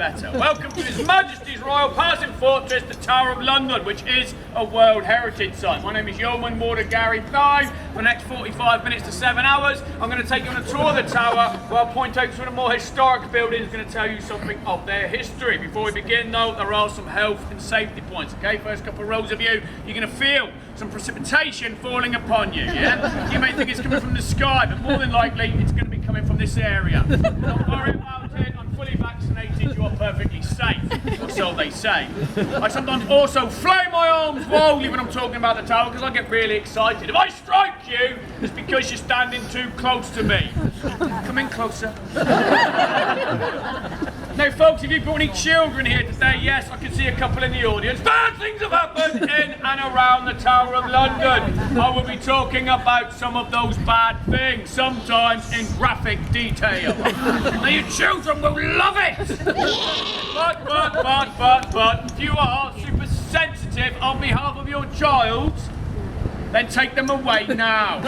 better. Welcome to His Majesty's Royal Palace and Fortress, the Tower of London, which is a World Heritage Site. My name is Yeoman Warders Gary Thine. For the next 45 minutes to 7 hours, I'm going to take you on a tour of the tower, where I'll point out some of the more historic buildings, going to tell you something of their history. Before we begin, though, there are some health and safety points. Okay, first couple of rows of you, you're going to feel some precipitation falling upon you. Yeah, you may think it's coming from the sky, but more than likely, it's going to be coming from this area. Don't worry about it. I'm fully vaccinated. You are perfectly safe, or so they say. I sometimes also flame my arms wildly when I'm talking about the tower because I get really excited. If I strike you, it's because you're standing too close to me. Come in closer. Now, folks, if you've got any children here today, yes, I can see a couple in the audience. Bad things have happened in and around the Tower of London. I will be talking about some of those bad things, sometimes in graphic detail. Now, your children will love it. But, if you are super sensitive on behalf of your child, then take them away now.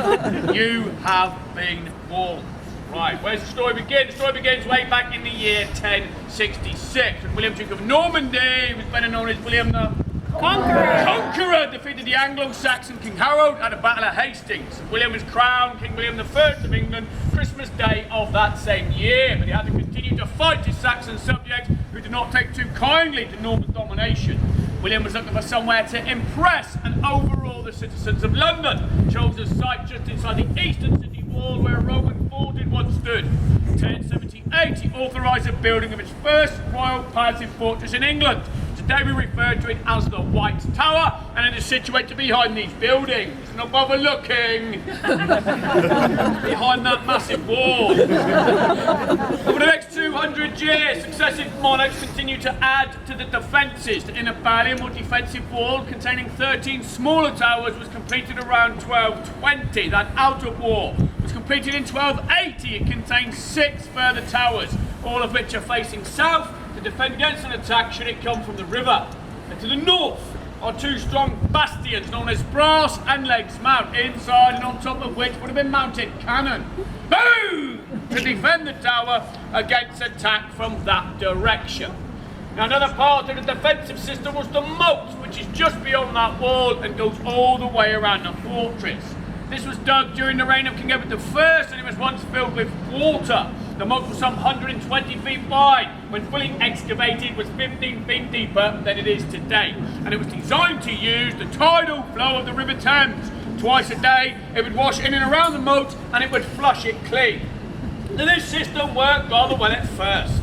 You have been warned. Right, where's the story begin? The story begins way back in the year 1066, when William Duke of Normandy, who was better known as William the Conqueror, defeated the Anglo-Saxon King Harold at the Battle of Hastings. William was crowned King William I of England Christmas Day of that same year, but he had to continue to fight his Saxon subjects who did not take too kindly to Norman domination. William was looking for somewhere to impress and overawe the citizens of London, chose a site just inside the eastern city wall where a Roman fort had once stood. In 1078, he authorised the building of its first royal palace and fortress in England. Today we refer to it as the White Tower, and it is situated behind these buildings. Not bother looking behind that massive wall. Over the next 200 years, successive monarchs continued to add to the defences. The inner ballium or defensive wall, containing 13 smaller towers, was completed around 1220. That outer wall was completed in 1280. It contains 6 further towers, all of which are facing south, to defend against an attack should it come from the river. And to the north are 2 strong bastions known as Brass and Legs Mount, inside and on top of which would have been mounted cannon. Boom! To defend the tower against attack from that direction. Now, another part of the defensive system was the moat, which is just beyond that wall and goes all the way around the fortress. This was dug during the reign of King Edward I, and it was once filled with water. The moat was some 120 feet wide. When fully excavated, was 15 feet deeper than it is today. And it was designed to use the tidal flow of the River Thames. Twice a day, it would wash in and around the moat, and it would flush it clean. Now, this system worked rather well at first.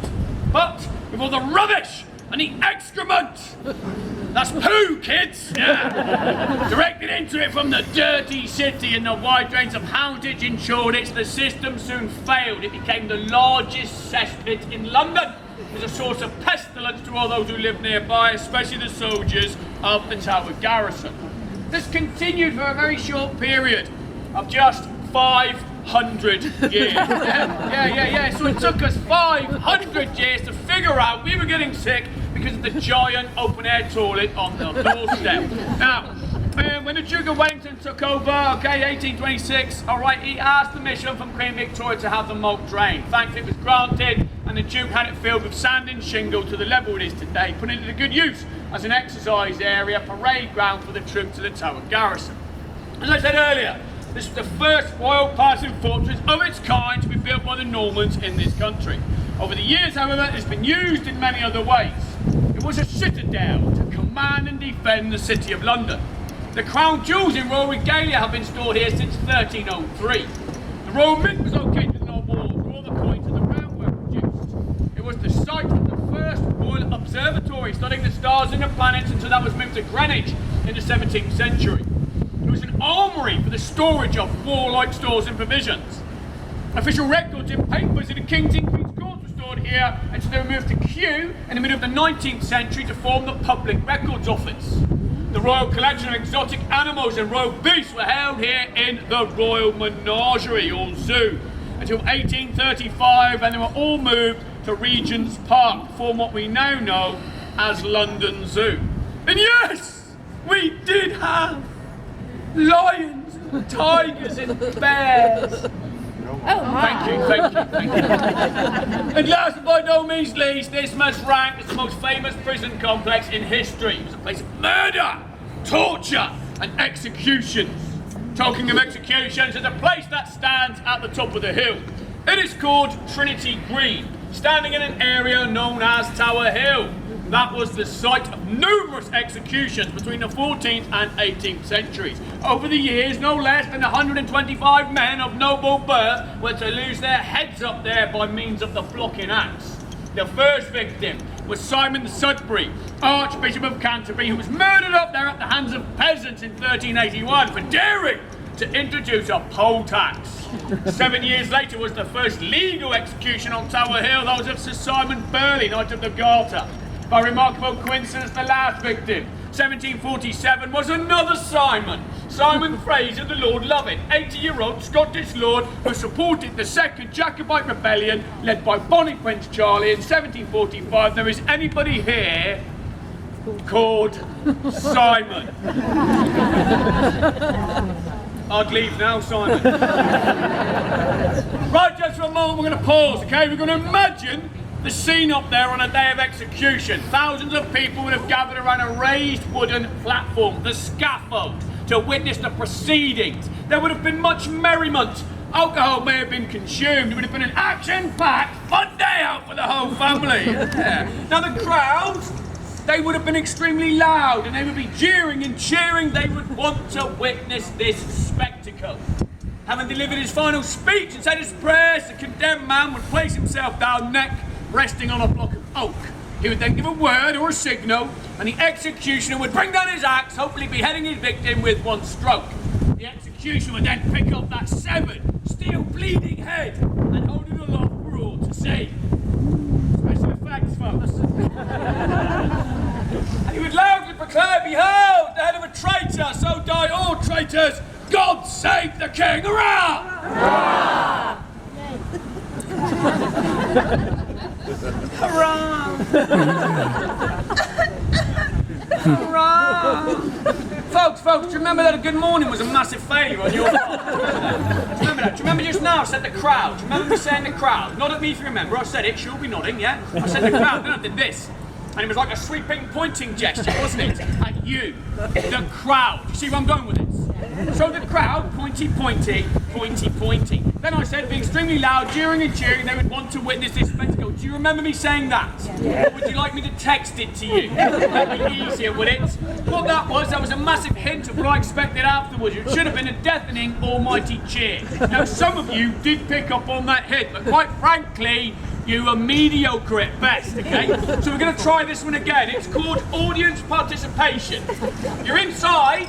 But with all the rubbish and the excrement, that's poo, kids! Yeah. Directed into it from the dirty city and the wide drains of Houndsditch and Shoreditch, the system soon failed. It became the largest cesspit in London. It was a source of pestilence to all those who lived nearby, especially the soldiers of the Tower garrison. This continued for a very short period of just 500 years. Yeah. So it took us 500 years to figure out we were getting sick because of the giant open-air toilet on the doorstep. Now, when the Duke of Wellington took over, 1826, he asked permission from Queen Victoria to have the moat drained. Thankfully, it was granted, and the Duke had it filled with sand and shingle to the level it is today, putting it to good use as an exercise area, parade ground for the troops of the Tower garrison. As I said earlier, this was the first royal palace and fortress of its kind to be built by the Normans in this country. Over the years, however, it's been used in many other ways. It was a citadel to command and defend the city of London. The crown jewels in royal regalia have been stored here since 1303. The Royal Mint was located within our walls, where all the coins of the realm were produced. It was the site of the first royal observatory studying the stars and the planets until that was moved to Greenwich in the 17th century. It was an armoury for the storage of warlike stores and provisions. Official records and papers of the King's and Queen's courts were stored here until they were moved to Kew in the middle of the 19th century to form the Public Records Office. The royal collection of exotic animals and royal beasts were held here in the Royal Menagerie, or Zoo, until 1835, and they were all moved to Regent's Park to form what we now know as London Zoo. And yes, we did have lions, tigers and bears. Thank you. And last but by no means least, this must rank as the most famous prison complex in history. It was a place of murder, torture, and executions. Talking of executions, there's a place that stands at the top of the hill. It is called Trinity Green, standing in an area known as Tower Hill. That was the site of numerous executions between the 14th and 18th centuries. Over the years, no less than 125 men of noble birth were to lose their heads up there by means of the flocking axe. The first victim was Simon Sudbury, Archbishop of Canterbury, who was murdered up there at the hands of peasants in 1381 for daring to introduce a poll tax. 7 years later was the first legal execution on Tower Hill. That was of Sir Simon Burley, Knight of the Garter. By remarkable coincidence, the last victim, 1747, was another Simon Fraser, the Lord Lovett, 80-year-old Scottish lord who supported the Second Jacobite Rebellion led by Bonnie Prince Charlie in 1745. There is anybody here called Simon? I'd leave now, Simon. Right, just for a moment, we're going to pause, okay? We're going to imagine the scene up there on a day of execution. Thousands of people would have gathered around a raised wooden platform, the scaffold, to witness the proceedings. There would have been much merriment. Alcohol may have been consumed. It would have been an action-packed, fun day out for the whole family. Yeah. Now the crowds, they would have been extremely loud and they would be jeering and cheering. They would want to witness this spectacle. Having delivered his final speech and said his prayers, the condemned man would place himself down, neck resting on a block of oak. He would then give a word or a signal, and the executioner would bring down his axe, hopefully beheading his victim with one stroke. The executioner would then pick up that severed, still bleeding head and hold it aloft for all to see. Special effects, folks. And he would loudly proclaim, "Behold, the head of a traitor, so die all traitors! God save the king! Hurrah!" Hurrah! Hurrah! Folks, do you remember that a good morning was a massive failure on your part? Do you remember that? Do you remember just now I said the crowd? Do you remember me saying the crowd? Nod at me if you remember. I said it, she'll be nodding, yeah? I said the crowd, then I did this. And it was like a sweeping pointing gesture, wasn't it? At you, the crowd. You see where I'm going with this? So the crowd, pointy. Then I said, be extremely loud, jeering and cheering, they would want to witness this spectacle. Do you remember me saying that? Yeah. Or would you like me to text it to you? That'd be easier, would it? What that was a massive hint of what I expected afterwards. It should have been a deafening, almighty cheer. Now, some of you did pick up on that hint, but quite frankly, you are mediocre at best, okay? So we're going to try this one again. It's called audience participation. You're inside.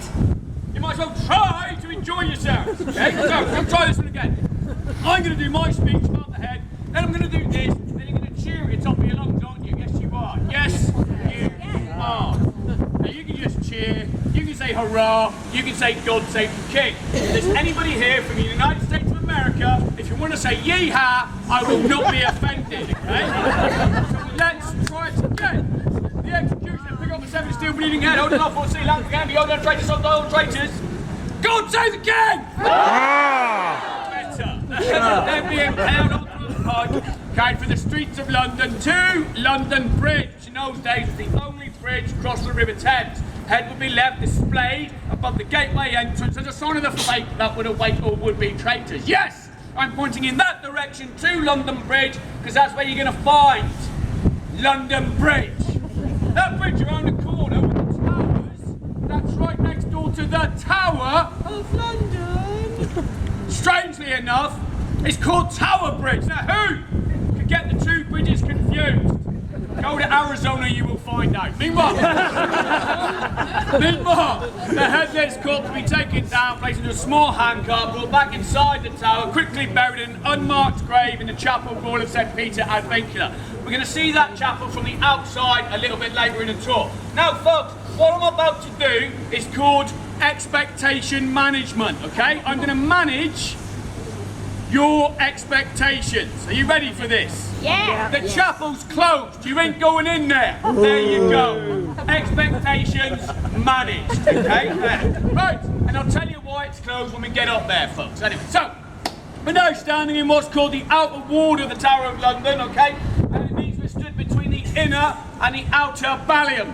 You might as well try to enjoy yourselves, okay? So, we're going to try this one again. I'm going to do my speech about the head, then I'm going to do this, then you're going to cheer at the top of your lungs, aren't you? Yes, you are. Yes, you are. Now, you can just cheer, you can say hurrah, you can say God save the king. If there's anybody here from the United States of America, if you want to say yeehaw, I will not be offended, okay? So let's try it again. The executioner, pick up the seven still bleeding head, hold it off, or see loud again, behold the traitors, so all traitors. God save the king! Better. Then be impaled onto the pike, carried through the streets of London to London Bridge. In those days, it was the only bridge across the River Thames. Head would be left displayed above the gateway entrance as a sign of the fate that would await all would-be traitors. Yes, I'm pointing in that direction to London Bridge, because that's where you're going to find London Bridge. That bridge around the corner with the towers, that's right next door to the Tower of London. Strangely enough, it's called Tower Bridge. Now who could get the two bridges confused? Go to Arizona, you will find out. Meanwhile, the headless corpse will be taken down, placed into a small handcart, brought back inside the tower, quickly buried in an unmarked grave in the chapel hall of St. Peter ad Vincula. We're going to see that chapel from the outside a little bit later in the tour. Now, folks, what I'm about to do is called expectation management, okay? I'm going to manage your expectations. Are you ready for this? Yeah. The chapel's closed. You ain't going in there. There you go. Expectations managed, okay? There. Right, and I'll tell you why it's closed when we get up there, folks. Anyway, so, We're now standing in what's called the outer ward of the Tower of London, okay? And it means we're stood between the inner and the outer balliums.